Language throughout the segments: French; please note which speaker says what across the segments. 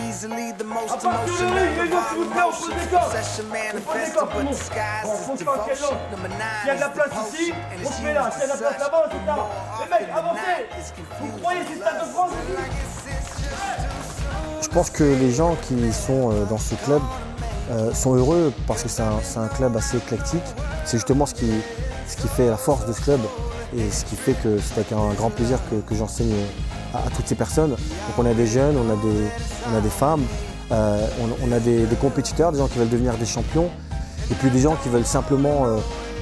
Speaker 1: Easily the most emotional of all emotions. Possession manifested, but disguised as devotion.
Speaker 2: S'il y a de la place ici, on se met là. S'il y a de la place là-bas, on se met là. Les mecs, avancez. Vous croyez c'est Stade de France?
Speaker 3: Je pense que les gens qui sont dans ce club sont heureux parce que c'est un club assez éclectique. C'est justement ce qui fait la force de ce club et ce qui fait que c'est avec un grand plaisir que j'enseigne à toutes ces personnes. Donc on a des jeunes, on a des femmes, on a des compétiteurs, des gens qui veulent devenir des champions et puis des gens qui veulent simplement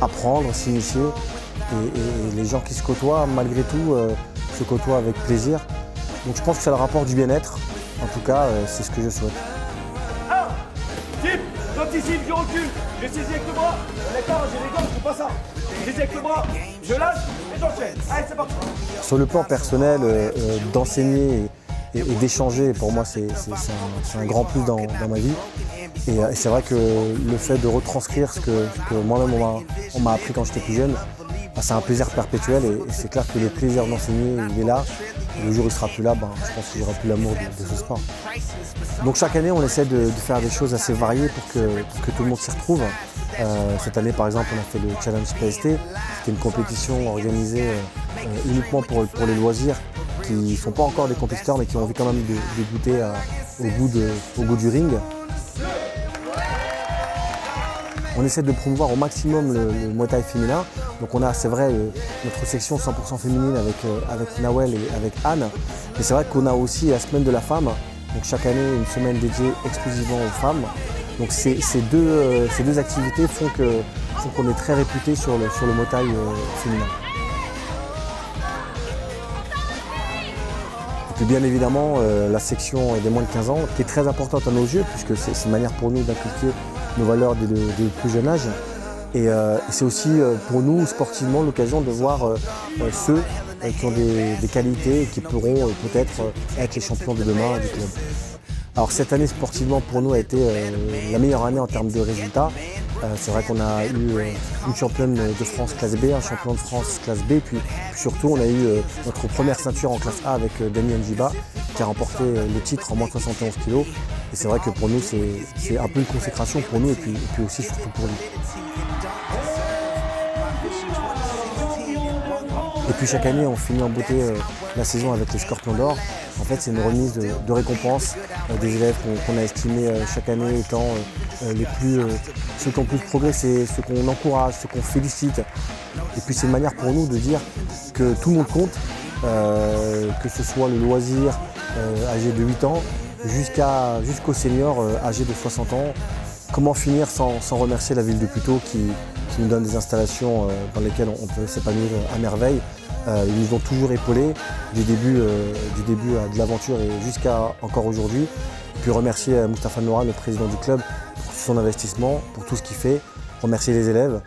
Speaker 3: apprendre, s'initier. Et les gens qui se côtoient, malgré tout, se côtoient avec plaisir. Donc je pense que ça leur apporte du bien-être. En tout cas, c'est ce que je souhaite.
Speaker 2: Type, j'anticipe, je recule, je saisis avec le bras. D'accord, j'ai les gants, je fais pas ça. Je saisis avec le bras, je lâche et j'enchaîne. Allez, c'est parti.
Speaker 3: Sur le plan personnel, d'enseigner et d'échanger, pour moi, c'est un grand plus dans ma vie. Et c'est vrai que le fait de retranscrire ce que moi-même on m'a appris quand j'étais plus jeune, c'est un plaisir perpétuel et c'est clair que le plaisir d'enseigner, il est là. Et le jour où il ne sera plus là, je pense qu'il n'y aura plus l'amour de ce sport. Donc chaque année, on essaie de faire des choses assez variées pour que tout le monde s'y retrouve. Cette année, par exemple, on a fait le Challenge PST, qui est une compétition organisée uniquement pour les loisirs, qui ne sont pas encore des compétiteurs, mais qui ont envie quand même de goûter au goût du ring. On essaie de promouvoir au maximum le Muay Thai féminin. Donc on a, c'est vrai, notre section 100% féminine avec Nawel et avec Anne. Mais c'est vrai qu'on a aussi la semaine de la femme. Donc chaque année, une semaine dédiée exclusivement aux femmes. Donc ces deux activités font qu'on est très réputé sur le Muay Thai féminin. Et puis bien évidemment, la section des moins de 15 ans, qui est très importante à nos yeux, puisque c'est une manière pour nous d'inculquer nos valeurs dès le plus jeune âge. Et c'est aussi pour nous, sportivement, l'occasion de voir ceux qui ont des qualités et qui pourront peut-être être les champions de demain du club. Alors cette année sportivement pour nous a été la meilleure année en termes de résultats. C'est vrai qu'on a eu une championne de France classe B, un champion de France classe B, puis surtout on a eu notre première ceinture en classe A avec Dani Njiba qui a remporté le titre en moins de 71 kg. Et c'est vrai que pour nous c'est un peu une consécration pour nous et puis aussi surtout pour lui. Et puis chaque année on finit en beauté la saison avec les Scorpions d'Or. En fait c'est une remise de récompense des élèves qu'on a estimés chaque année étant ceux qui ont plus progressé, ceux qu'on encourage, ceux qu'on félicite. Et puis c'est une manière pour nous de dire que tout le monde compte, que ce soit le loisir âgé de 8 ans jusqu'aux seniors âgés de 60 ans. Comment finir sans remercier la ville de Puteaux qui nous donne des installations dans lesquelles on peut s'épanouir à merveille. Ils nous ont toujours épaulés du début de l'aventure et jusqu'à encore aujourd'hui. Puis remercier Moustapha Noura, le président du club, pour son investissement, pour tout ce qu'il fait. Remercier les élèves.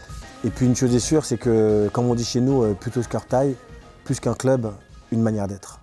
Speaker 3: Et puis une chose est sûre, c'est que, comme on dit chez nous, Puteaux Scorp Thai, plus qu'un club, une manière d'être.